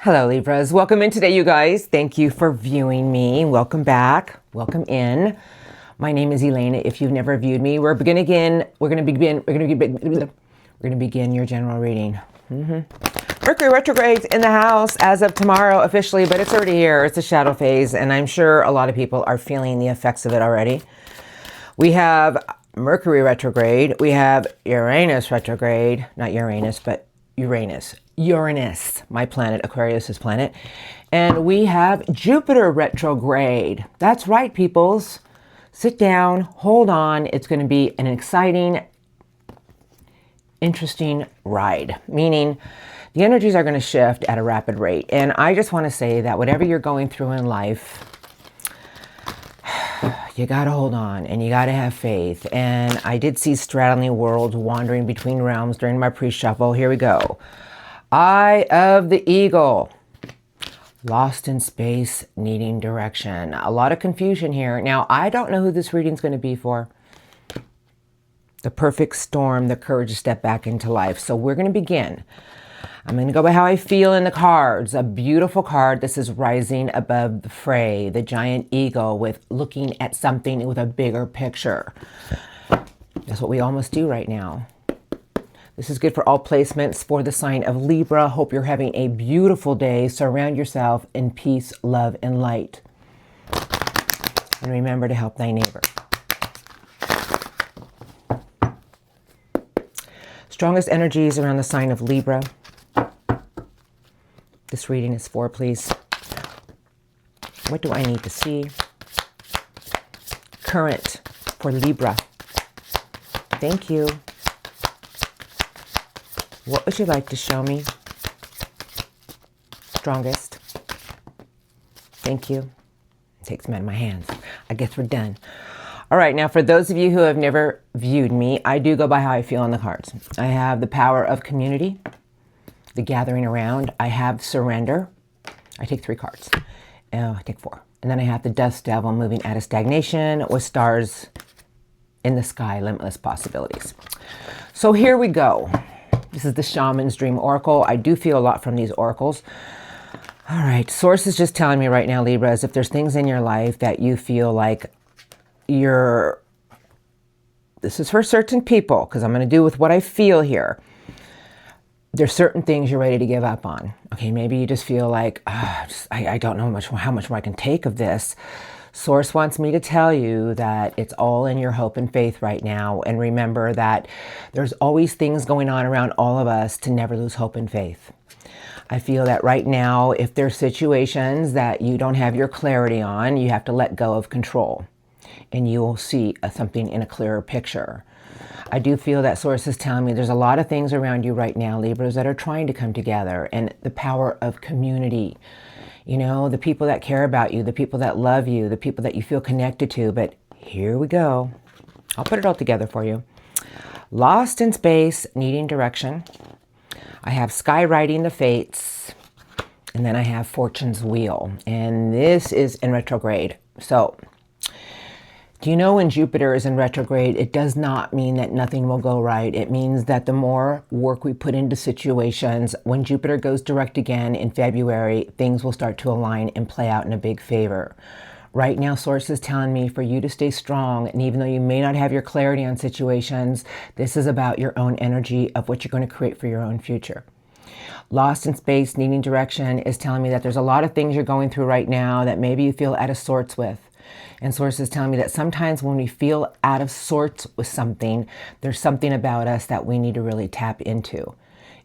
Hello Libras, welcome in today you guys. Thank you for viewing me. Welcome back, welcome in. My name is Elena. If you've never viewed me, we're gonna begin your general reading. Mercury retrogrades in the house as of tomorrow officially, but it's already here. It's a shadow phase and I'm sure a lot of people are feeling the effects of it already. We have Mercury retrograde, we have Uranus retrograde, not Uranus, but Uranus, my planet, Aquarius's planet. And we have Jupiter retrograde. That's right, peoples. Sit down, hold on. It's going to be an exciting, interesting ride, meaning the energies are going to shift at a rapid rate. And I just want to say that whatever you're going through in life, you got to hold on and you got to have faith. And I did see straddling worlds wandering between realms during my pre-shuffle. Here we go. Eye of the Eagle. Lost in space, needing direction. A lot of confusion here. Now, I don't know who this reading's going to be for. The perfect storm, the courage to step back into life. So we're going to begin. I'm going to go by how I feel in the cards. A beautiful card. This is rising above the fray. The giant eagle with looking at something with a bigger picture. That's what we almost do right now. This is good for all placements for the sign of Libra. Hope you're having a beautiful day. Surround yourself in peace, love, and light. And remember to help thy neighbor. Strongest energies around the sign of Libra. This reading is for, please. What do I need to see? Current for Libra. Thank you. What would you like to show me? Strongest. Thank you. It takes them out of my hands. I guess we're done. All right, now for those of you who have never viewed me, I do go by how I feel on the cards. I have the power of community, the gathering around. I have surrender. I take 3 cards. I take 4. And then I have the dust devil moving out of stagnation with stars in the sky, limitless possibilities. So here we go. This is the Shaman's Dream Oracle. I do feel a lot from these oracles. All right, source is just telling me right now, Libras, if there's things in your life that you feel like this is for certain people, because I'm going to do with what I feel here. There's certain things you're ready to give up on. Okay, maybe you just feel like, I don't know how much more I can take of this. Source wants me to tell you that it's all in your hope and faith right now. And remember that there's always things going on around all of us to never lose hope and faith. I feel that right now, if there's situations that you don't have your clarity on, you have to let go of control and you will see something in a clearer picture. I do feel that source is telling me there's a lot of things around you right now, Libras, that are trying to come together, and the power of community. You know, the people that care about you, the people that love you, the people that you feel connected to. But here we go. I'll put it all together for you. Lost in space, needing direction. I have skywriting the fates. And then I have fortune's wheel. And this is in retrograde. So, do you know when Jupiter is in retrograde, it does not mean that nothing will go right. It means that the more work we put into situations, when Jupiter goes direct again in February, things will start to align and play out in a big favor. Right now, source is telling me for you to stay strong. And even though you may not have your clarity on situations, this is about your own energy of what you're going to create for your own future. Lost in space, needing direction is telling me that there's a lot of things you're going through right now that maybe you feel out of sorts with. And source is telling me that sometimes when we feel out of sorts with something, there's something about us that we need to really tap into.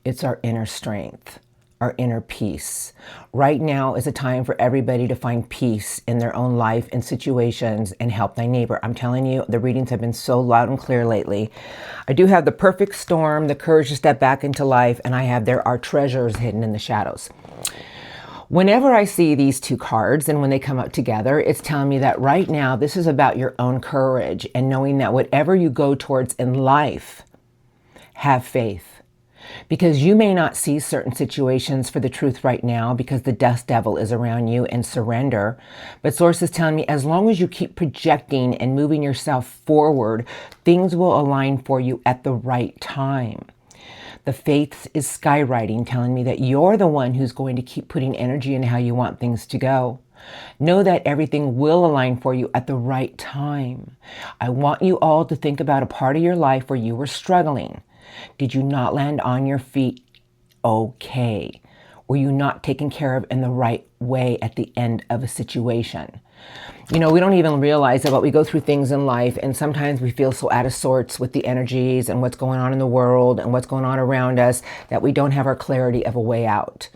It's our inner strength, our inner peace. Right now is a time for everybody to find peace in their own life and situations and help thy neighbor. I'm telling you, the readings have been so loud and clear lately. I do have the perfect storm, the courage to step back into life, and I have there are treasures hidden in the shadows. Whenever I see these 2 cards and when they come up together, it's telling me that right now this is about your own courage and knowing that whatever you go towards in life, have faith. Because you may not see certain situations for the truth right now because the dust devil is around you and surrender. But source is telling me as long as you keep projecting and moving yourself forward, things will align for you at the right time. The faith is skywriting, telling me that you're the one who's going to keep putting energy in how you want things to go. Know that everything will align for you at the right time. I want you all to think about a part of your life where you were struggling. Did you not land on your feet okay? Were you not taken care of in the right way at the end of a situation? You know, we don't even realize it, but we go through things in life, and sometimes we feel so out of sorts with the energies and what's going on in the world and what's going on around us that we don't have our clarity of a way out.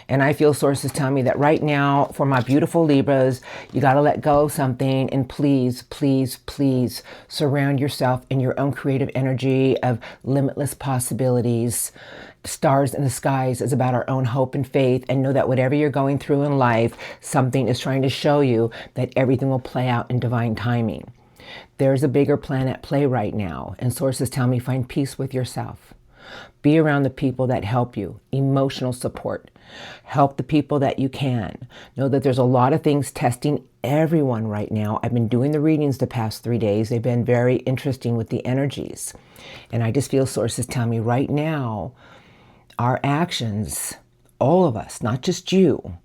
And I feel sources tell me that right now, for my beautiful Libras, you got to let go of something, and please, please, please surround yourself in your own creative energy of limitless possibilities. Stars in the skies is about our own hope and faith, and know that whatever you're going through in life, something is trying to show you that everything will play out in divine timing. There's a bigger plan at play right now, and sources tell me find peace with yourself. Be around the people that help you, emotional support. Help the people that you can. Know that there's a lot of things testing everyone right now. I've been doing the readings the past 3 days. They've been very interesting with the energies. And I just feel sources tell me right now, our actions, all of us, not just you,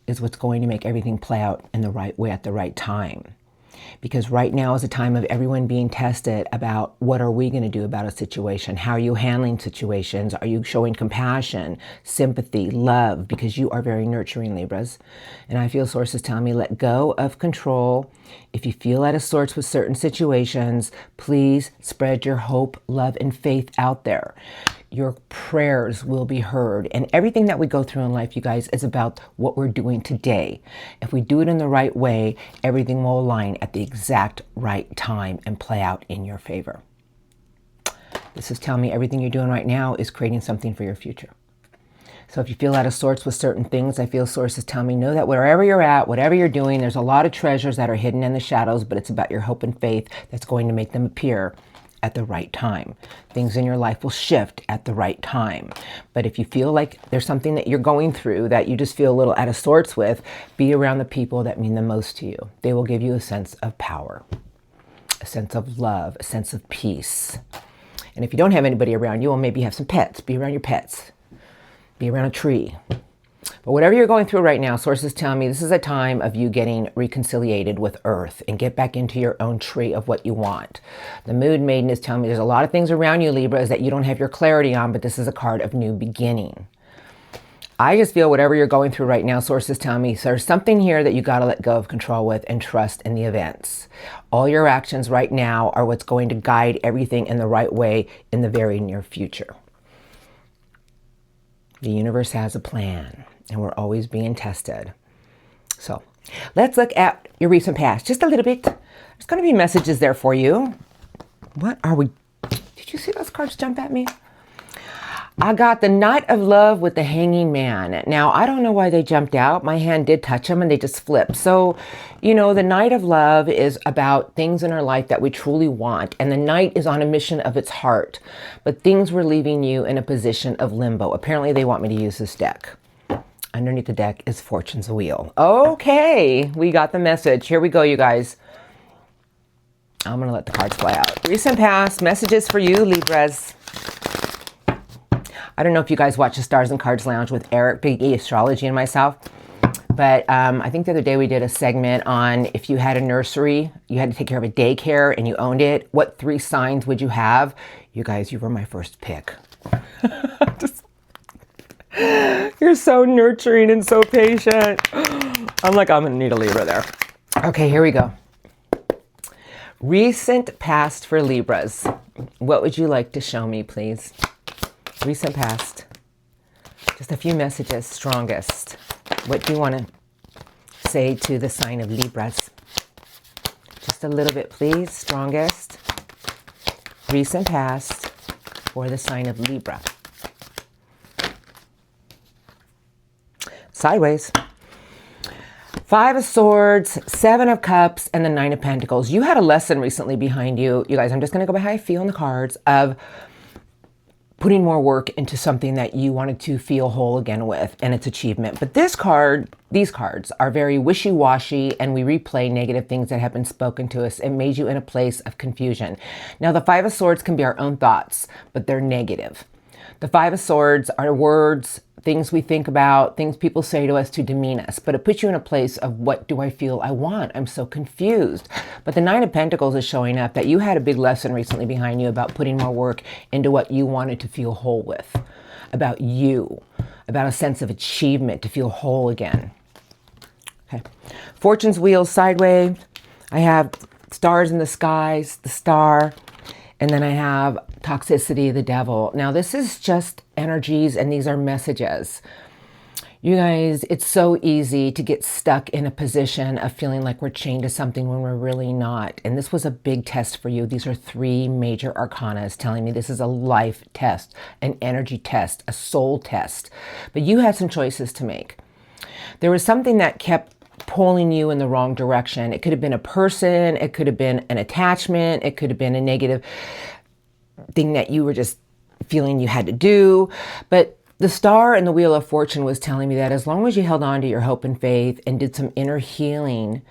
is what's going to make everything play out in the right way at the right time. Because right now is a time of everyone being tested about what are we going to do about a situation? How are you handling situations? Are you showing compassion, sympathy, love? Because you are very nurturing, Libras. And I feel sources telling me let go of control. If you feel out of sorts with certain situations, please spread your hope, love, and faith out there. Your prayers will be heard. And everything that we go through in life, you guys, is about what we're doing today. If we do it in the right way, everything will align at the exact right time and play out in your favor. This is telling me everything you're doing right now is creating something for your future. So if you feel out of sorts with certain things, I feel sources tell me, know that wherever you're at, whatever you're doing, there's a lot of treasures that are hidden in the shadows, but it's about your hope and faith that's going to make them appear at the right time. Things in your life will shift at the right time. But if you feel like there's something that you're going through that you just feel a little out of sorts with, be around the people that mean the most to you. They will give you a sense of power, a sense of love, a sense of peace. And if you don't have anybody around you, well, maybe have some pets. Be around your pets. Be around a tree. But whatever you're going through right now, sources tell me this is a time of you getting reconciliated with Earth and get back into your own tree of what you want. The Moon Maiden is telling me there's a lot of things around you, Libras, that you don't have your clarity on, but this is a card of new beginning. I just feel whatever you're going through right now, sources tell me there's something here that you got to let go of control with and trust in the events. All your actions right now are what's going to guide everything in the right way in the very near future. The universe has a plan, and we're always being tested. So let's look at your recent past just a little bit. There's going to be messages there for you. What are we? Did you see those cards jump at me? I got the Knight of Love with the Hanging Man. Now, I don't know why they jumped out. My hand did touch them and they just flipped. So, you know, the Knight of Love is about things in our life that we truly want. And the Knight is on a mission of its heart. But things were leaving you in a position of limbo. Apparently, they want me to use this deck. Underneath the deck is Fortune's Wheel. Okay, we got the message. Here we go, you guys. I'm going to let the cards play out. Recent past, messages for you, Libras. I don't know if you guys watch the Stars and Cards Lounge with Eric, Big E Astrology, and myself. But I think the other day we did a segment on if you had a nursery, you had to take care of a daycare and you owned it, what 3 signs would you have? You guys, you were my first pick. You're so nurturing and so patient. I'm like, I'm going to need a Libra there. Okay, here we go. Recent past for Libras. What would you like to show me, please? Recent past. Just a few messages, strongest. What do you want to say to the sign of Libras? Just a little bit, please. Strongest. Recent past for the sign of Libra. Sideways. 5 of Swords, 7 of Cups, and the 9 of Pentacles. You had a lesson recently behind you. You guys, I'm just going to go by how I feel in the cards of putting more work into something that you wanted to feel whole again with and its achievement. But this card, these cards are very wishy-washy, and we replay negative things that have been spoken to us. It made you in a place of confusion. Now, the 5 of Swords can be our own thoughts, but they're negative. The Five of Swords are words, things we think about, things people say to us to demean us, but it puts you in a place of, what do I feel I want? I'm so confused. But the Nine of Pentacles is showing up that you had a big lesson recently behind you about putting more work into what you wanted to feel whole with, about you, about a sense of achievement to feel whole again. Okay. Fortune's wheel sideways. I have stars in the skies, the star, and then I have toxicity, the devil. Now this is just energies, and these are messages. You guys, it's so easy to get stuck in a position of feeling like we're chained to something when we're really not. And this was a big test for you. These are three major arcanas telling me this is a life test, an energy test, a soul test. But you had some choices to make. There was something that kept pulling you in the wrong direction. It could have been a person, it could have been an attachment, it could have been a negative thing that you were just feeling you had to do. But the star and the wheel of fortune was telling me that as long as you held on to your hope and faith and did some inner healing,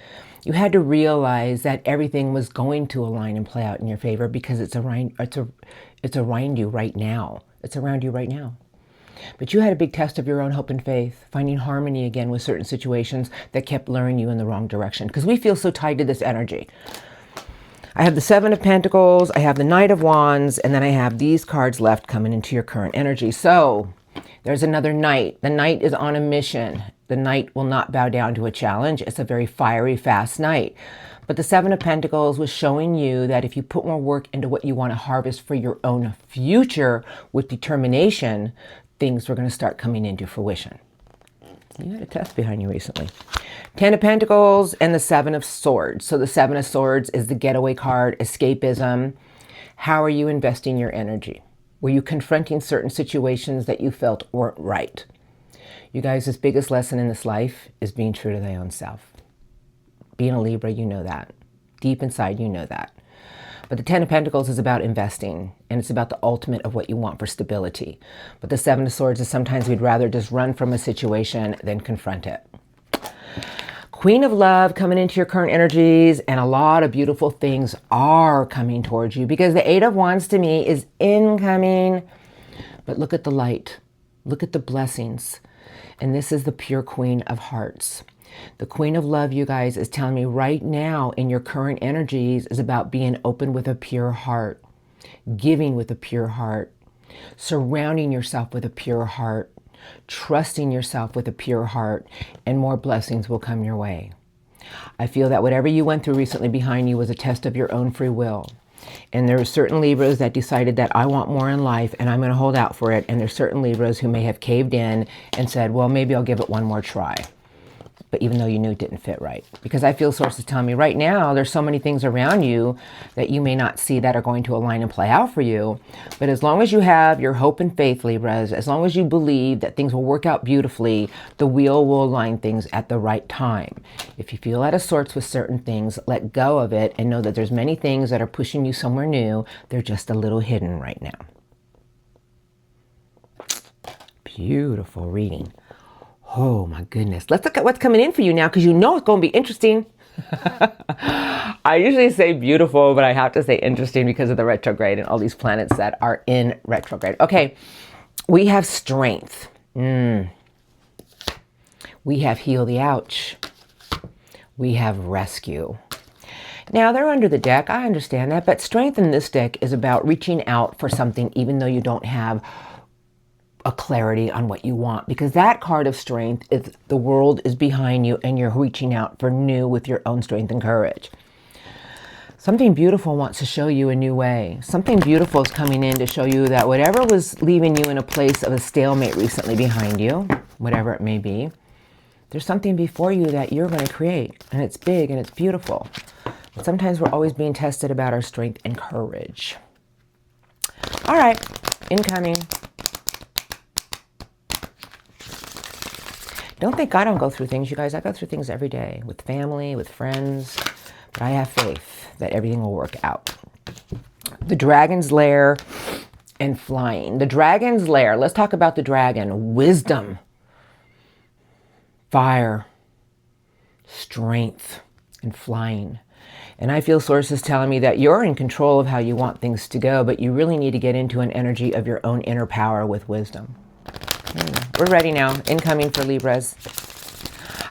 you had to realize that everything was going to align and play out in your favor, because it's around you right now. It's around you right now. But you had a big test of your own hope and faith, finding harmony again with certain situations that kept luring you in the wrong direction, because we feel so tied to this energy. I have the Seven of Pentacles, I have the Knight of Wands, and then I have these cards left coming into your current energy. So there's another Knight. The Knight is on a mission. The Knight will not bow down to a challenge. It's a very fiery, fast Knight. But the Seven of Pentacles was showing you that if you put more work into what you want to harvest for your own future with determination, things were going to start coming into fruition. You had a test behind you recently. Ten of Pentacles and the Seven of Swords. So the Seven of Swords is the getaway card, escapism. How are you investing your energy? Were you confronting certain situations that you felt weren't right? You guys, this biggest lesson in this life is being true to thy own self. Being a Libra, you know that. Deep inside, you know that. But the Ten of Pentacles is about investing, and it's about the ultimate of what you want for stability. But the Seven of Swords is sometimes we'd rather just run from a situation than confront it. Queen of Love coming into your current energies, and a lot of beautiful things are coming towards you, because the Eight of Wands to me is incoming. But look at the light. Look at the blessings. And this is the pure Queen of Hearts. The Queen of Love, you guys, is telling me right now in your current energies is about being open with a pure heart, giving with a pure heart, surrounding yourself with a pure heart, trusting yourself with a pure heart, and more blessings will come your way. I feel that whatever you went through recently behind you was a test of your own free will. And there are certain Libras that decided that I want more in life and I'm going to hold out for it. And there's certain Libras who may have caved in and said, well, maybe I'll give it one more try. But even though you knew it didn't fit right. Because I feel sources telling me right now, there's so many things around you that you may not see that are going to align and play out for you. But as long as you have your hope and faith, Libras, as long as you believe that things will work out beautifully, the wheel will align things at the right time. If you feel out of sorts with certain things, let go of it and know that there's many things that are pushing you somewhere new. They're just a little hidden right now. Beautiful reading. Oh my goodness. Let's look at what's coming in for you now, because you know it's going to be interesting. I usually say beautiful, but I have to say interesting because of the retrograde and all these planets that are in retrograde. Okay, we have strength. We have heal the ouch. We have rescue. Now, they're under the deck. I understand that. But strength in this deck is about reaching out for something even though you don't have a clarity on what you want, because that card of strength is the world is behind you and you're reaching out for new with your own strength and courage. Something beautiful wants to show you a new way. Something beautiful is coming in to show you that whatever was leaving you in a place of a stalemate recently behind you, whatever it may be, there's something before you that you're going to create, and it's big and it's beautiful. But sometimes we're always being tested about our strength and courage. All right, incoming. Don't think I don't go through things, you guys. I go through things every day with family, with friends, but I have faith that everything will work out. The dragon's lair and flying. The dragon's lair. Let's talk about the dragon. Wisdom, fire, strength, and flying. And I feel sources telling me that you're in control of how you want things to go, but you really need to get into an energy of your own inner power with wisdom. We're ready now. Incoming for Libras.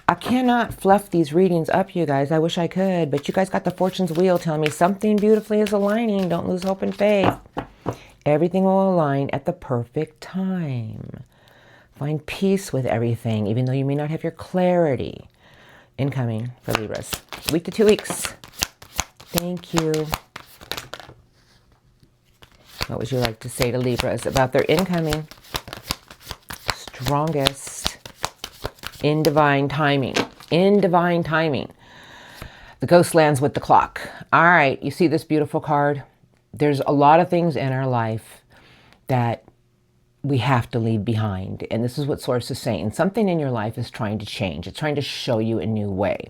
I cannot fluff these readings up, you guys. I wish I could, but you guys got the fortune's wheel telling me something beautifully is aligning. Don't lose hope and faith. Everything will align at the perfect time. Find peace with everything, even though you may not have your clarity. Incoming for Libras. Week to 2 weeks. Thank you. What would you like to say to Libras about their incoming? Strongest. In divine timing. In divine timing. The ghost lands with the clock. All right, you see this beautiful card? There's a lot of things in our life that we have to leave behind. And this is what Source is saying. Something in your life is trying to change. It's trying to show you a new way.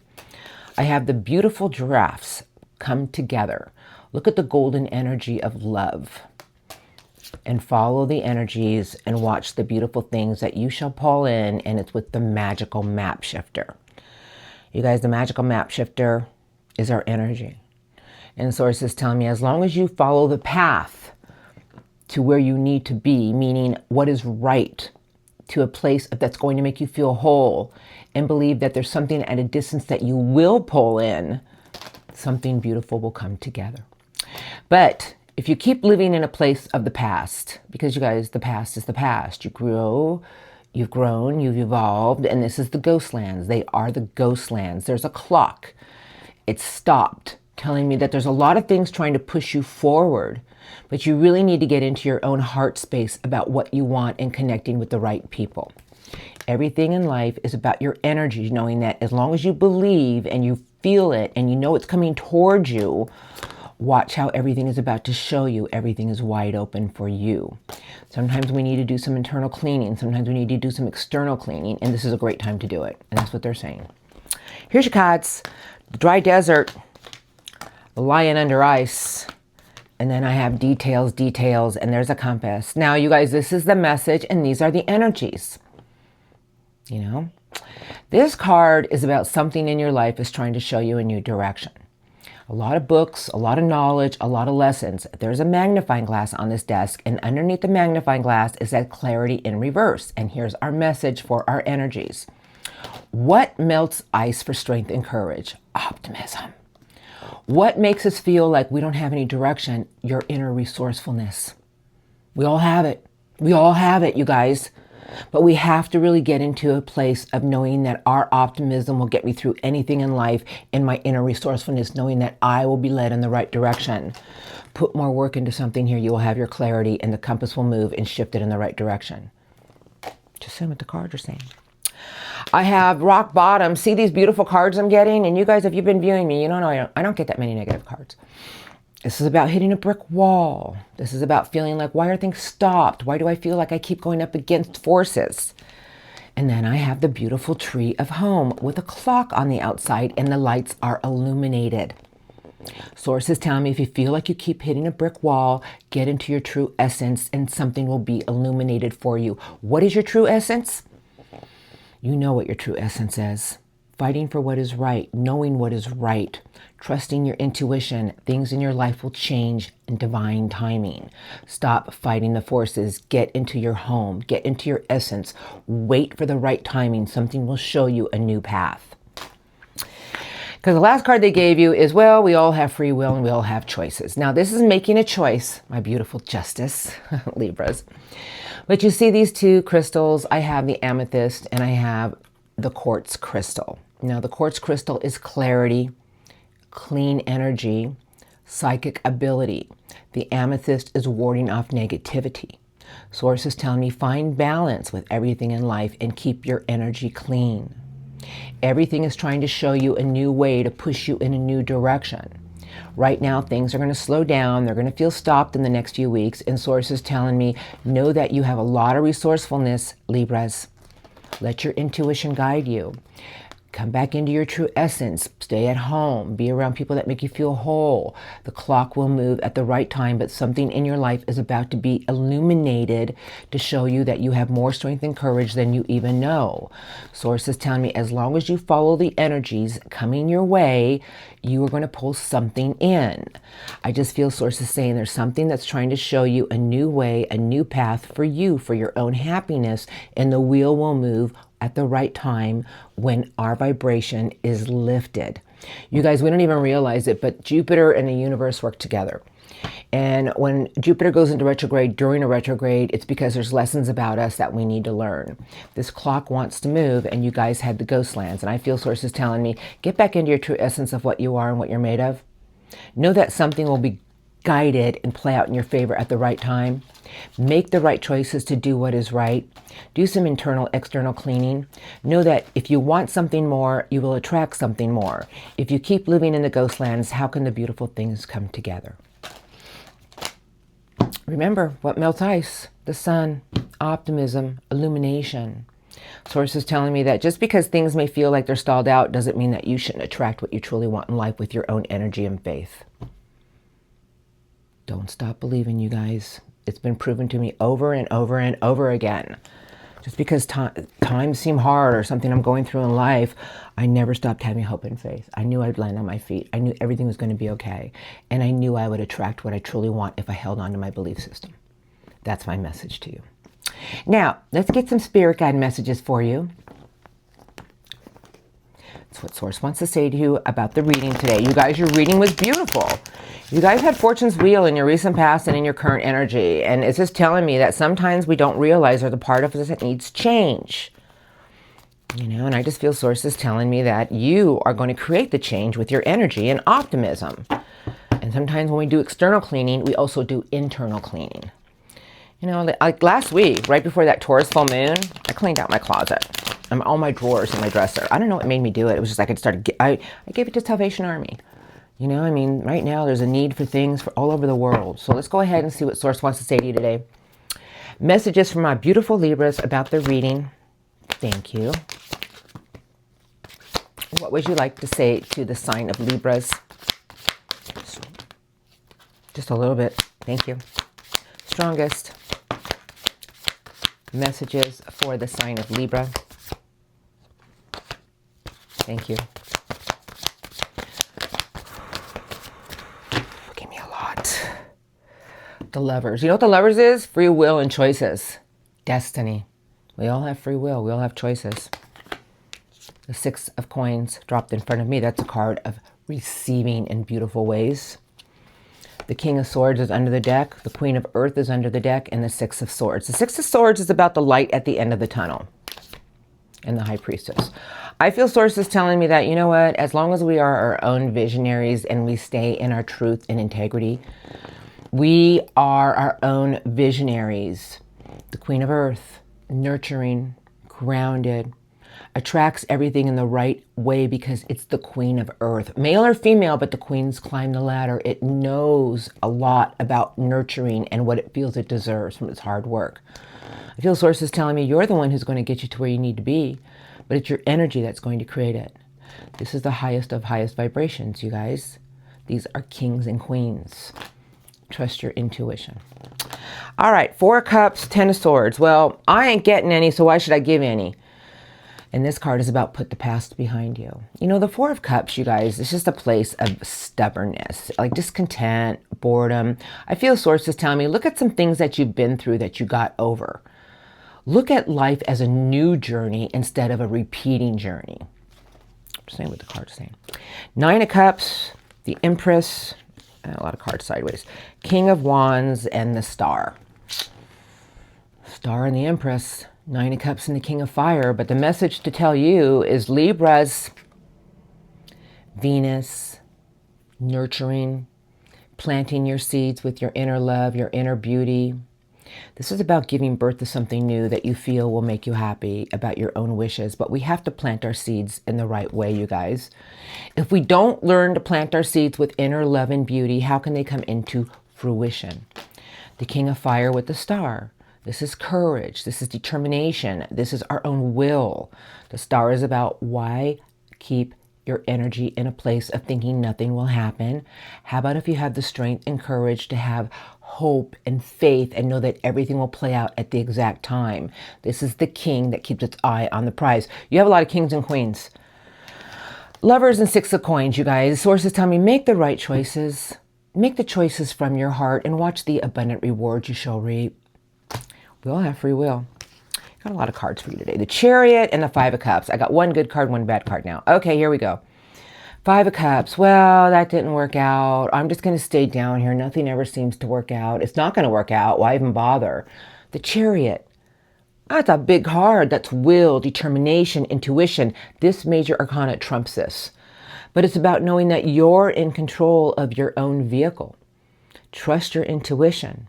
I have the beautiful giraffes come together. Look at the golden energy of love. And follow the energies and watch the beautiful things that you shall pull in. And it's with the magical map shifter. You guys, the magical map shifter is our energy. And Source is telling me as long as you follow the path to where you need to be, meaning what is right, to a place that's going to make you feel whole, and believe that there's something at a distance that you will pull in, something beautiful will come together. But if you keep living in a place of the past, because you guys, the past is the past. You grow, you've grown, you've evolved, and this is the ghost lands. They are the ghost lands. There's a clock. It's stopped, telling me that there's a lot of things trying to push you forward, but you really need to get into your own heart space about what you want and connecting with the right people. Everything in life is about your energy, knowing that as long as you believe and you feel it and you know it's coming towards you, watch how everything is about to show you. Everything is wide open for you. Sometimes we need to do some internal cleaning. Sometimes we need to do some external cleaning, and this is a great time to do it. And that's what they're saying. Here's your cards. The dry desert, the lion under ice, and then I have details, and there's a compass. Now, you guys, this is the message, and these are the energies. You know, this card is about something in your life is trying to show you a new direction. A lot of books, a lot of knowledge, a lot of lessons. There's a magnifying glass on this desk, and underneath the magnifying glass is that clarity in reverse. And here's our message for our energies. What melts ice for strength and courage? Optimism. What makes us feel like we don't have any direction? Your inner resourcefulness. We all have it. We all have it, you guys. But we have to really get into a place of knowing that our optimism will get me through anything in life, and my inner resourcefulness, knowing that I will be led in the right direction. Put more work into something here. You will have your clarity, and the compass will move and shift it in the right direction. Just saying what the cards are saying. I have rock bottom. See these beautiful cards I'm getting? And you guys, if you've been viewing me, you don't know I don't get that many negative cards. This is about hitting a brick wall. This is about feeling like, why are things stopped? Why do I feel like I keep going up against forces? And then I have the beautiful tree of home with a clock on the outside, and the lights are illuminated. Source is telling me if you feel like you keep hitting a brick wall, get into your true essence and something will be illuminated for you. What is your true essence? You know what your true essence is. Fighting for what is right, knowing what is right, trusting your intuition. Things in your life will change in divine timing. Stop fighting the forces. Get into your home. Get into your essence. Wait for the right timing. Something will show you a new path. Because the last card they gave you is, well, we all have free will and we all have choices. Now, this is making a choice, my beautiful justice, Libras. But you see these two crystals. I have the amethyst and I have the quartz crystal. Now, the quartz crystal is clarity, clean energy, psychic ability. The amethyst is warding off negativity. Source is telling me find balance with everything in life and keep your energy clean. Everything is trying to show you a new way to push you in a new direction. Right now, things are going to slow down. They're going to feel stopped in the next few weeks. And Source is telling me, know that you have a lot of resourcefulness, Libras. Let your intuition guide you. Come back into your true essence. Stay at home. Be around people that make you feel whole. The clock will move at the right time, but something in your life is about to be illuminated to show you that you have more strength and courage than you even know. Source is telling me as long as you follow the energies coming your way, you are going to pull something in. I just feel Source is saying there's something that's trying to show you a new way, a new path for you, for your own happiness, and the wheel will move at the right time when our vibration is lifted. You guys, we don't even realize it, but Jupiter and the universe work together. And when Jupiter goes into retrograde during a retrograde, it's because there's lessons about us that we need to learn. This clock wants to move, and you guys had the ghost lands. And I feel Source is telling me, get back into your true essence of what you are and what you're made of. Know that something will be guided and play out in your favor at the right time. Make the right choices to do what is right. Do some internal, external cleaning. Know that if you want something more, you will attract something more. If you keep living in the ghost lands, how can the beautiful things come together? Remember, what melts ice? The sun, optimism, illumination. Source is telling me that just because things may feel like they're stalled out doesn't mean that you shouldn't attract what you truly want in life with your own energy and faith. Don't stop believing, you guys. It's been proven to me over and over and over again. Just because times seem hard or something I'm going through in life, I never stopped having hope and faith. I knew I'd land on my feet. I knew everything was going to be okay. And I knew I would attract what I truly want if I held on to my belief system. That's my message to you. Now, let's get some spirit guide messages for you. That's what Source wants to say to you about the reading today. You guys, your reading was beautiful. You guys had Fortune's Wheel in your recent past and in your current energy. And it's just telling me that sometimes we don't realize there's a part of us that needs change. You know, and I just feel Source is telling me that you are going to create the change with your energy and optimism. And sometimes when we do external cleaning, we also do internal cleaning. You know, like last week, right before that Taurus full moon, I cleaned out my closet. All my drawers in my dresser. I don't know what made me do it. It was just like I gave it to Salvation Army. You know, I mean, right now there's a need for things for all over the world. So let's go ahead and see what Source wants to say to you today. Messages from my beautiful Libras about their reading. Thank you. What would you like to say to the sign of Libras? Just a little bit. Thank you. Strongest messages for the sign of Libra. Thank you. Give me a lot. The Lovers. You know what the Lovers is? Free will and choices. Destiny. We all have free will. We all have choices. The Six of Coins dropped in front of me. That's a card of receiving in beautiful ways. The King of Swords is under the deck. The Queen of Earth is under the deck. And the Six of Swords. The Six of Swords is about the light at the end of the tunnel. And the High Priestess. I feel Source is telling me that, you know what, as long as we are our own visionaries and we stay in our truth and integrity, we are our own visionaries. The Queen of Earth, nurturing, grounded, attracts everything in the right way because it's the Queen of Earth. Male or female, but the queens climb the ladder. It knows a lot about nurturing and what it feels it deserves from its hard work. I feel Source is telling me you're the one who's going to get you to where you need to be, but it's your energy that's going to create it. This is the highest of highest vibrations, you guys. These are kings and queens. Trust your intuition. All right, Four of Cups, Ten of Swords. Well, I ain't getting any, so why should I give any? And this card is about put the past behind you. You know, the Four of Cups, you guys, it's just a place of stubbornness, like discontent, boredom. I feel Source is telling me, look at some things that you've been through that you got over. Look at life as a new journey instead of a repeating journey. I'm saying what the card's saying. Nine of Cups, the Empress, and a lot of cards sideways. King of Wands and the Star. Star and the Empress. Nine of Cups and the King of Fire. But the message to tell you is Libras, Venus, nurturing, planting your seeds with your inner love, your inner beauty. This is about giving birth to something new that you feel will make you happy about your own wishes. But we have to plant our seeds in the right way, you guys. If we don't learn to plant our seeds with inner love and beauty, how can they come into fruition? The King of Fire with the Star. This is courage. This is determination. This is our own will. The Star is about why keep your energy in a place of thinking nothing will happen? How about if you have the strength and courage to have hope and faith and know that everything will play out at the exact time? This is the king that keeps its eye on the prize. You have a lot of kings and queens. Lovers and six of coins, you guys. Sources tell me make the right choices. Make the choices from your heart and watch the abundant rewards you shall reap. We all have free will. Got a lot of cards for you today. The Chariot and the Five of Cups. I got one good card, one bad card now. Okay, here we go. Five of Cups. Well, that didn't work out. I'm just going to stay down here. Nothing ever seems to work out. It's not going to work out. Why even bother? The Chariot. That's a big card. That's will, determination, intuition. This major arcana trumps this. But it's about knowing that you're in control of your own vehicle. Trust your intuition.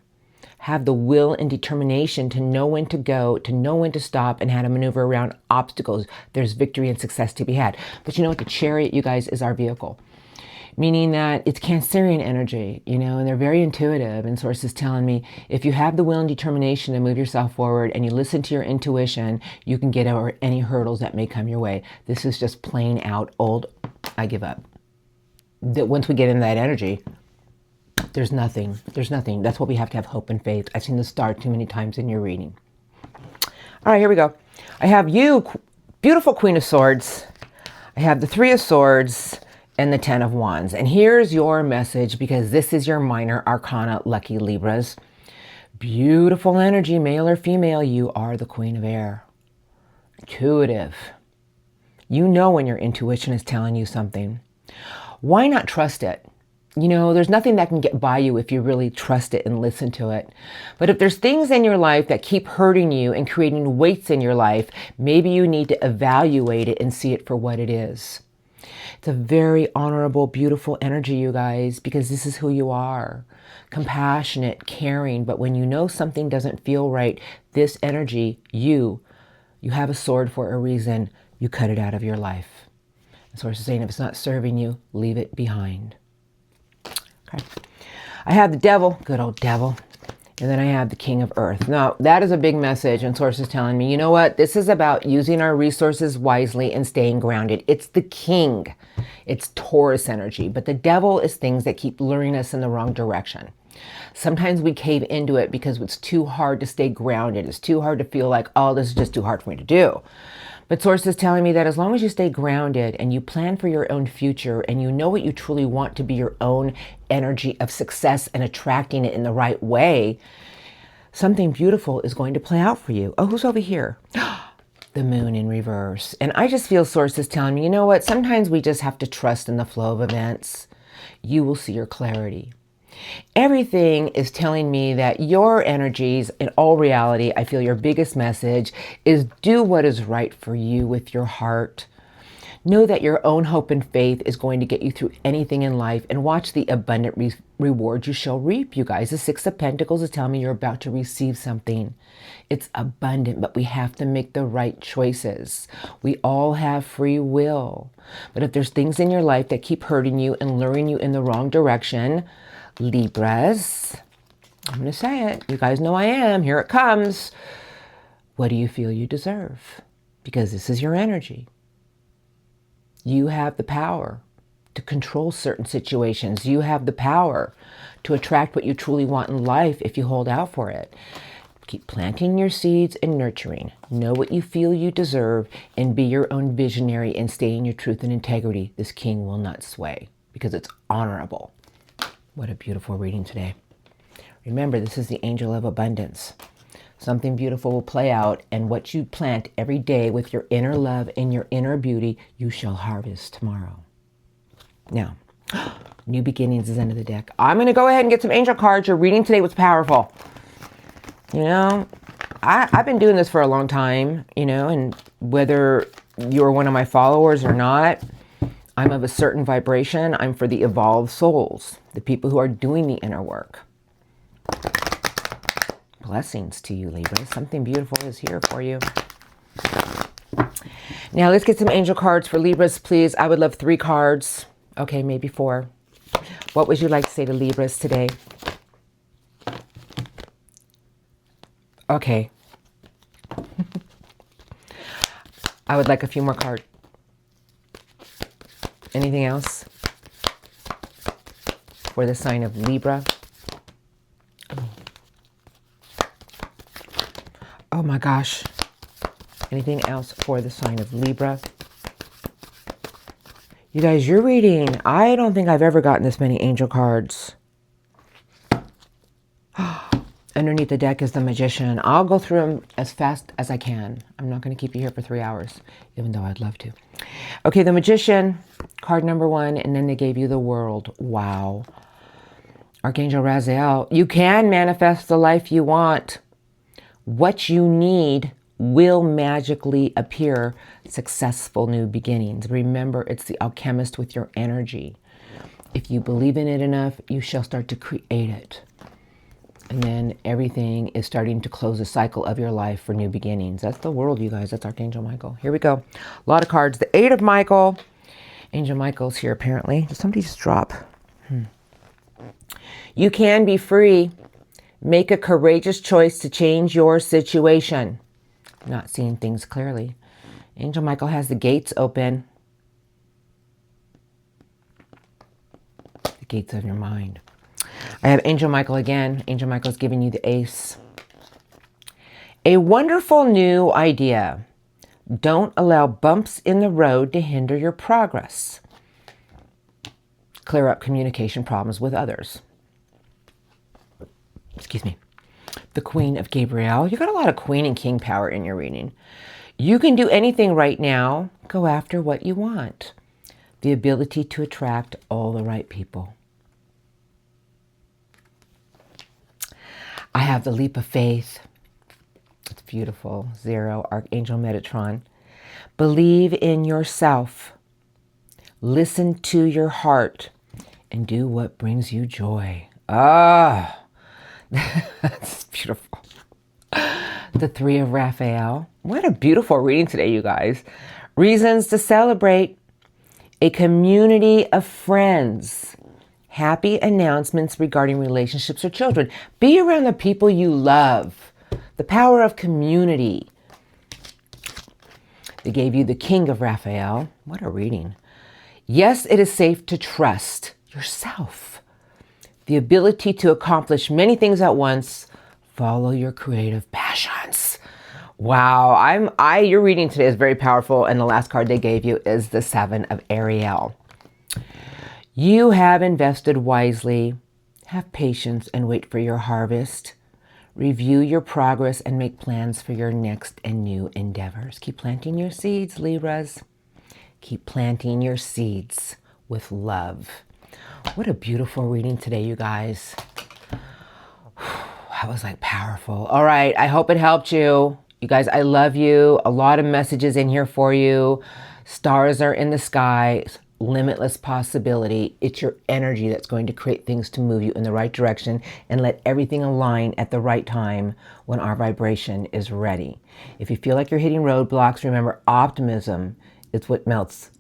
Have the will and determination to know when to go, to know when to stop, and how to maneuver around obstacles. There's victory and success to be had. But you know what? The Chariot, you guys, is our vehicle. Meaning that it's Cancerian energy, you know, and they're very intuitive. And sources telling me if you have the will and determination to move yourself forward and you listen to your intuition, you can get over any hurdles that may come your way. This is just plain out old, I give up. That once we get in that energy, there's nothing. There's nothing. That's why we have to have hope and faith. I've seen the star too many times in your reading. All right, here we go. I have you, beautiful Queen of Swords. I have the Three of Swords and the Ten of Wands. And here's your message, because this is your minor arcana, lucky Libras. Beautiful energy, male or female. You are the Queen of Air. Intuitive. You know when your intuition is telling you something. Why not trust it? You know, there's nothing that can get by you if you really trust it and listen to it. But if there's things in your life that keep hurting you and creating weights in your life, maybe you need to evaluate it and see it for what it is. It's a very honorable, beautiful energy, you guys, because this is who you are. Compassionate, caring, but when you know something doesn't feel right, this energy, you have a sword for a reason. You cut it out of your life. The source is saying if it's not serving you, leave it behind. Okay. I have the Devil, good old Devil, and then I have the King of Earth. Now, that is a big message, and source is telling me, you know what? This is about using our resources wisely and staying grounded. It's the King. It's Taurus energy, but the Devil is things that keep luring us in the wrong direction. Sometimes we cave into it because it's too hard to stay grounded. It's too hard to feel like, oh, this is just too hard for me to do. But source is telling me that as long as you stay grounded and you plan for your own future and you know what you truly want to be your own energy of success and attracting it in the right way, something beautiful is going to play out for you. Oh, who's over here? The Moon in reverse. And I just feel source is telling me, you know what? Sometimes we just have to trust in the flow of events. You will see your clarity. Everything is telling me that your energies, in all reality, I feel your biggest message is do what is right for you with your heart. Know that your own hope and faith is going to get you through anything in life, and watch the abundant reward you shall reap, you guys. The Six of Pentacles is telling me you're about to receive something. It's abundant, but we have to make the right choices. We all have free will. But if there's things in your life that keep hurting you and luring you in the wrong direction, Libras, I'm going to say it. You guys know I am. Here it comes. What do you feel you deserve? Because this is your energy. You have the power to control certain situations. You have the power to attract what you truly want in life if you hold out for it. Keep planting your seeds and nurturing. Know what you feel you deserve and be your own visionary and stay in your truth and integrity. This king will not sway because it's honorable. What a beautiful reading today. Remember, this is the angel of abundance. Something beautiful will play out, and what you plant every day with your inner love and your inner beauty, you shall harvest tomorrow. Now, new beginnings is under the deck. I'm going to go ahead and get some angel cards. Your reading today was powerful. You know, I've been doing this for a long time, you know, and whether you're one of my followers or not, I'm of a certain vibration. I'm for the evolved souls, the people who are doing the inner work. Blessings to you, Libra. Something beautiful is here for you. Now let's get some angel cards for Libras, please. I would love 3 cards. Okay, maybe 4. What would you like to say to Libras today? Okay. I would like a few more cards. Anything else for the sign of Libra? Oh my gosh. Anything else for the sign of Libra? You guys, you're reading. I don't think I've ever gotten this many angel cards. Underneath the deck is the Magician. I'll go through them as fast as I can. I'm not going to keep you here for 3 hours, even though I'd love to. Okay, the Magician, card number 1, and then they gave you the World. Wow. Archangel Raziel, you can manifest the life you want. What you need will magically appear. Successful new beginnings. Remember, it's the alchemist with your energy. If you believe in it enough, you shall start to create it. And then everything is starting to close the cycle of your life for new beginnings. That's the World, you guys. That's Archangel Michael. Here we go. A lot of cards. The 8 of Michael. Angel Michael's here, apparently. Did somebody just drop? You can be free. Make a courageous choice to change your situation. Not seeing things clearly. Angel Michael has the gates open. The gates of your mind. I have Angel Michael again. Angel Michael's giving you the Ace. A wonderful new idea. Don't allow bumps in the road to hinder your progress. Clear up communication problems with others. Excuse me. The Queen of Gabriel. You got a lot of Queen and King power in your reading. You can do anything right now. Go after what you want. The ability to attract all the right people. I have the Leap of Faith. It's beautiful. 0, Archangel Metatron. Believe in yourself. Listen to your heart and do what brings you joy. Ah, that's beautiful. The 3 of Raphael. What a beautiful reading today, you guys. Reasons to celebrate. A community of friends. Happy announcements regarding relationships or children. Be around the people you love. The power of community. They gave you the King of Raphael. What a reading. Yes, it is safe to trust yourself. The ability to accomplish many things at once. Follow your creative passions. Wow, your reading today is very powerful, and the last card they gave you is the 7 of Ariel. You have invested wisely. Have patience and wait for your harvest. Review your progress and make plans for your next and new endeavors. Keep planting your seeds, Libras. Keep planting your seeds with love. What a beautiful reading today, you guys. That was like powerful. All right, I hope it helped you. You guys, I love you. A lot of messages in here for you. Stars are in the sky. Limitless possibility. It's your energy that's going to create things to move you in the right direction and let everything align at the right time when our vibration is ready. If you feel like you're hitting roadblocks, remember optimism is what melts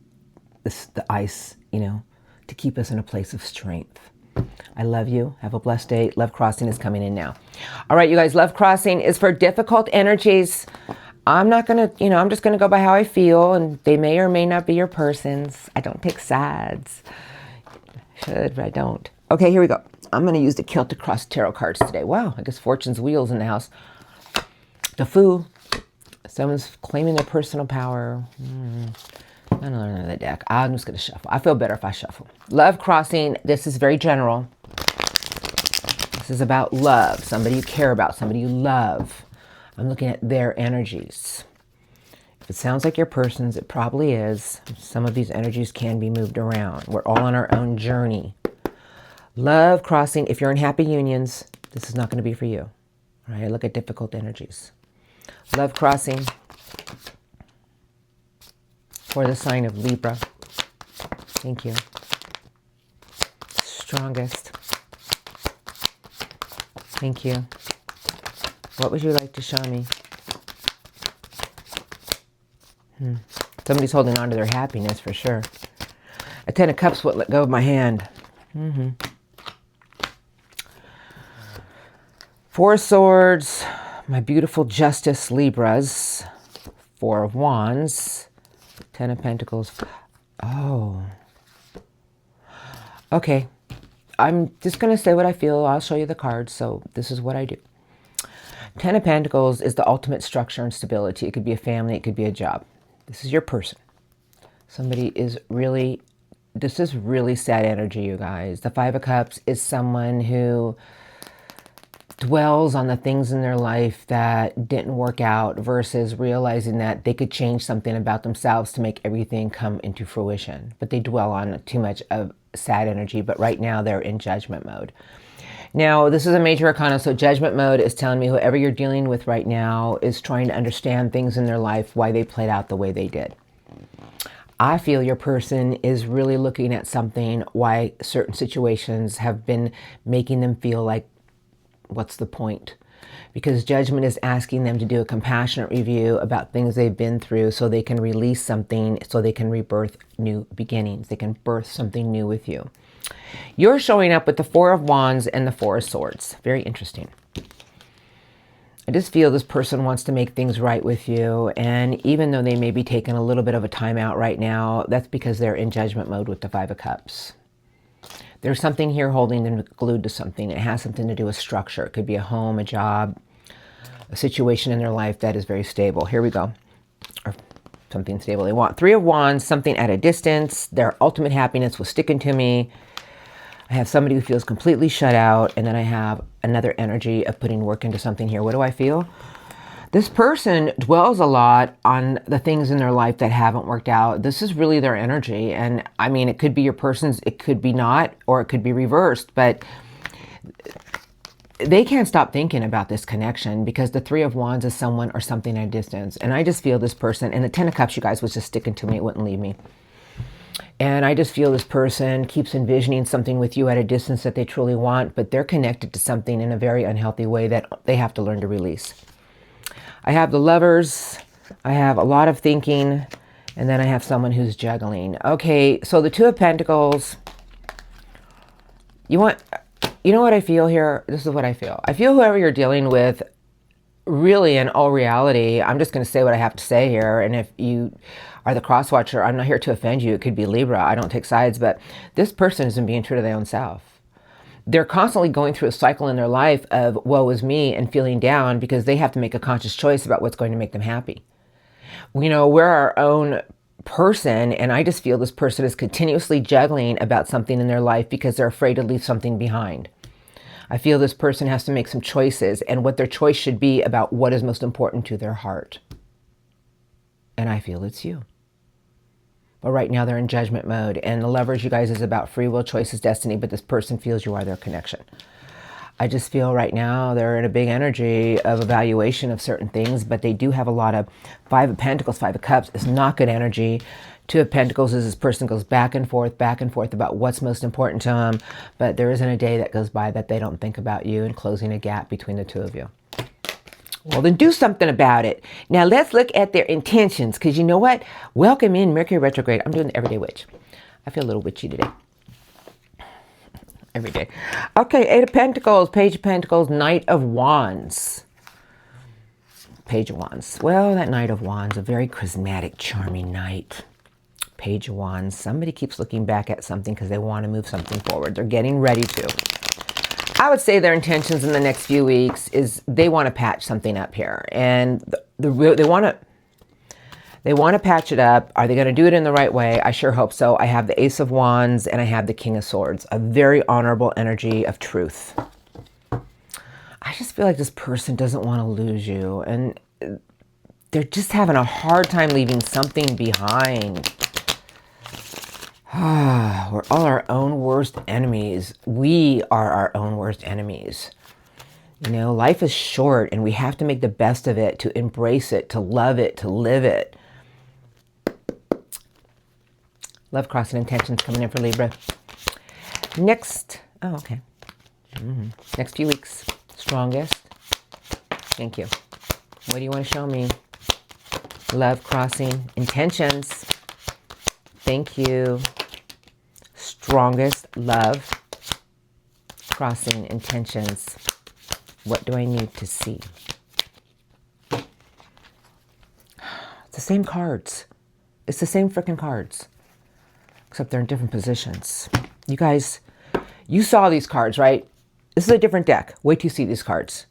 the ice, to keep us in a place of strength. I love you. Have a blessed day. Love Crossing is coming in now. All right, you guys, Love Crossing is for difficult energies. I'm not going to, I'm just going to go by how I feel, and they may or may not be your persons. I don't take sides. I should, but I don't. Okay, here we go. I'm going to use the Celtic Cross Tarot cards today. Wow, I guess Fortune's Wheels in the house. The Fool. Someone's claiming their personal power. I don't know the deck. I'm just going to shuffle. I feel better if I shuffle. Love Crossing. This is very general. This is about love. Somebody you care about. Somebody you love. I'm looking at their energies. If it sounds like your person's, it probably is. Some of these energies can be moved around. We're all on our own journey. Love Crossing. If you're in happy unions, this is not going to be for you. All right, look at difficult energies. Love Crossing for the sign of Libra. Thank you. Strongest. Thank you. What would you like to show me? Somebody's holding on to their happiness for sure. A 10 of Cups would let go of my hand. 4 Swords. My beautiful Justice Libras. 4 of Wands. 10 of Pentacles. Oh, Okay, I'm just going to say what I feel. I'll show you the cards. So this is what I do. Ten of Pentacles is the ultimate structure and stability. It could be a family. It could be a job. This is your person. Somebody is really, this is really sad energy, you guys. The Five of Cups is someone who dwells on the things in their life that didn't work out versus realizing that they could change something about themselves to make everything come into fruition. But they dwell on too much of sad energy, but right now they're in judgment mode. Now, this is a major arcana, so judgment mode is telling me whoever you're dealing with right now is trying to understand things in their life, why they played out the way they did. I feel your person is really looking at something, why certain situations have been making them feel like, what's the point? Because judgment is asking them to do a compassionate review about things they've been through so they can release something, so they can rebirth new beginnings. They can birth something new with you. You're showing up with the Four of Wands and the Four of Swords. Very interesting. I just feel this person wants to make things right with you. And even though they may be taking a little bit of a time out right now, that's because they're in judgment mode with the Five of Cups. There's something here holding them glued to something. It has something to do with structure. It could be a home, a job, a situation in their life that is very stable. Here we go. Or something stable they want. Three of Wands, something at a distance. Their ultimate happiness was sticking to me. I have somebody who feels completely shut out. And then I have another energy of putting work into something here. What do I feel? This person dwells a lot on the things in their life that haven't worked out. This is really their energy. And I mean, it could be your person's, it could be not, or it could be reversed. But they can't stop thinking about this connection because the Three of Wands is someone or something at a distance. And I just feel this person, and the Ten of Cups, you guys, was just sticking to me. It wouldn't leave me. And I just feel this person keeps envisioning something with you at a distance that they truly want, but they're connected to something in a very unhealthy way that they have to learn to release. I have the Lovers, I have a lot of thinking, and then I have someone who's juggling. Okay, so the Two of Pentacles, you know what I feel here? This is what I feel. I feel whoever you're dealing with, really in all reality, I'm just going to say what I have to say here, and if you are the cross-watcher, I'm not here to offend you. It could be Libra. I don't take sides, but this person isn't being true to their own self. They're constantly going through a cycle in their life of woe is me and feeling down because they have to make a conscious choice about what's going to make them happy. You know, we're our own person, and I just feel this person is continuously juggling about something in their life because they're afraid to leave something behind. I feel this person has to make some choices, and what their choice should be about what is most important to their heart. And I feel it's you. But right now they're in judgment mode. And the Lovers, you guys, is about free will, choices, destiny. But this person feels you are their connection. I just feel right now they're in a big energy of evaluation of certain things. But they do have a lot of Five of Pentacles, Five of Cups. It's not good energy. Two of Pentacles is this person goes back and forth about what's most important to them. But there isn't a day that goes by that they don't think about you and closing a gap between the two of you. Well, then do something about it. Now, let's look at their intentions, because you know what? Welcome in Mercury retrograde. I'm doing the Everyday Witch. I feel a little witchy today. Every day. Okay, Eight of Pentacles, Page of Pentacles, Knight of Wands. Page of Wands. Well, that Knight of Wands, a very charismatic, charming knight. Page of Wands. Somebody keeps looking back at something because they want to move something forward. They're getting ready to. I would say their intentions in the next few weeks is they want to patch something up here, and they want to patch it up. Are they going to do it in the right way? I sure hope so. I have the Ace of Wands and I have the King of Swords, a very honorable energy of truth. I just feel like this person doesn't want to lose you, and they're just having a hard time leaving something behind. We're all our own worst enemies. We are our own worst enemies. You know, life is short and we have to make the best of it, to embrace it, to love it, to live it. Love crossing intentions coming in for Libra. Next, oh, okay. Next few weeks, strongest. Thank you. What do you want to show me? Love crossing intentions. Thank you. Strongest love crossing intentions. What do I need to see? It's the same cards. It's the same freaking cards, except they're in different positions. You guys, you saw these cards, right? This is a different deck. Wait till you see these cards.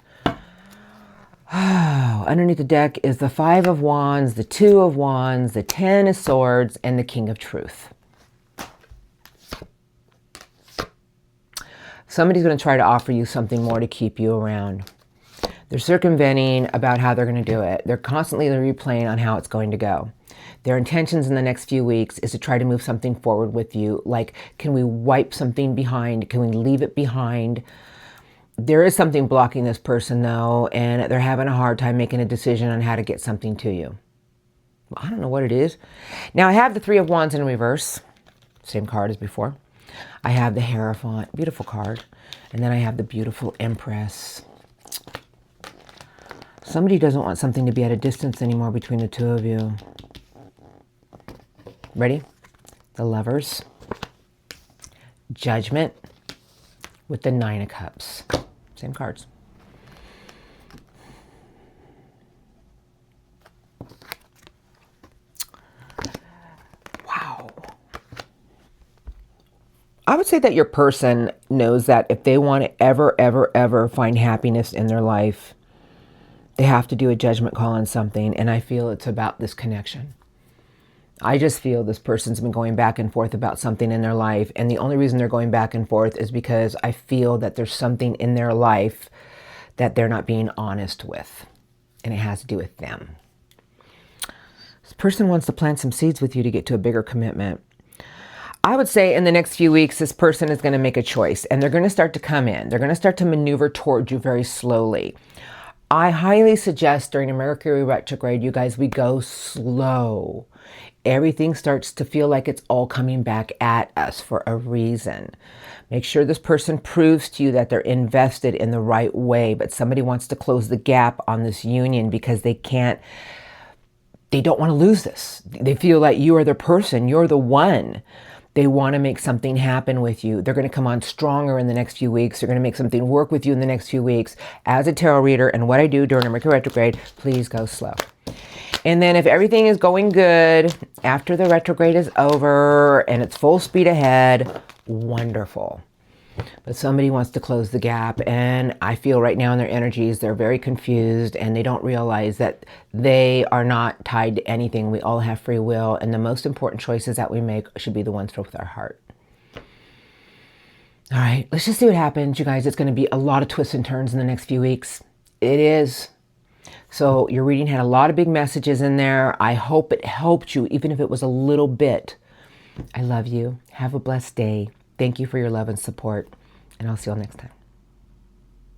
Underneath the deck is the Five of Wands, the Two of Wands, the Ten of Swords, and the King of Truth. Somebody's going to try to offer you something more to keep you around. They're circumventing about how they're going to do it. They're constantly replaying on how it's going to go. Their intentions in the next few weeks is to try to move something forward with you. Like, can we wipe something behind? Can we leave it behind? There is something blocking this person, though, and they're having a hard time making a decision on how to get something to you. Well, I don't know what it is. Now, I have the Three of Wands in reverse. Same card as before. I have the Hierophant, beautiful card. And then I have the beautiful Empress. Somebody doesn't want something to be at a distance anymore between the two of you. Ready? The Lovers. Judgment. With the Nine of Cups. Same cards. Wow. I would say that your person knows that if they want to ever find happiness in their life, they have to do a judgment call on something. And I feel it's about this connection. I just feel this person's been going back and forth about something in their life. And the only reason they're going back and forth is because I feel that there's something in their life that they're not being honest with. And it has to do with them. This person wants to plant some seeds with you to get to a bigger commitment. I would say in the next few weeks, this person is going to make a choice. And they're going to start to come in. They're going to start to maneuver towards you very slowly. I highly suggest during a Mercury retrograde, you guys, we go slow. Everything starts to feel like it's all coming back at us for a reason. Make sure this person proves to you that they're invested in the right way, but somebody wants to close the gap on this union because they don't want to lose this. They feel like you are the person, you're the one. They want to make something happen with you. They're going to come on stronger in the next few weeks. They're going to make something work with you in the next few weeks. As a tarot reader, and what I do during a Mercury retrograde, please go slow. And then if everything is going good after the retrograde is over and it's full speed ahead, wonderful. But somebody wants to close the gap, and I feel right now in their energies, they're very confused and they don't realize that they are not tied to anything. We all have free will, and the most important choices that we make should be the ones with our heart. All right, let's just see what happens, you guys. It's going to be a lot of twists and turns in the next few weeks. It is. So your reading had a lot of big messages in there. I hope it helped you, even if it was a little bit. I love you. Have a blessed day. Thank you for your love and support, and I'll see you all next time.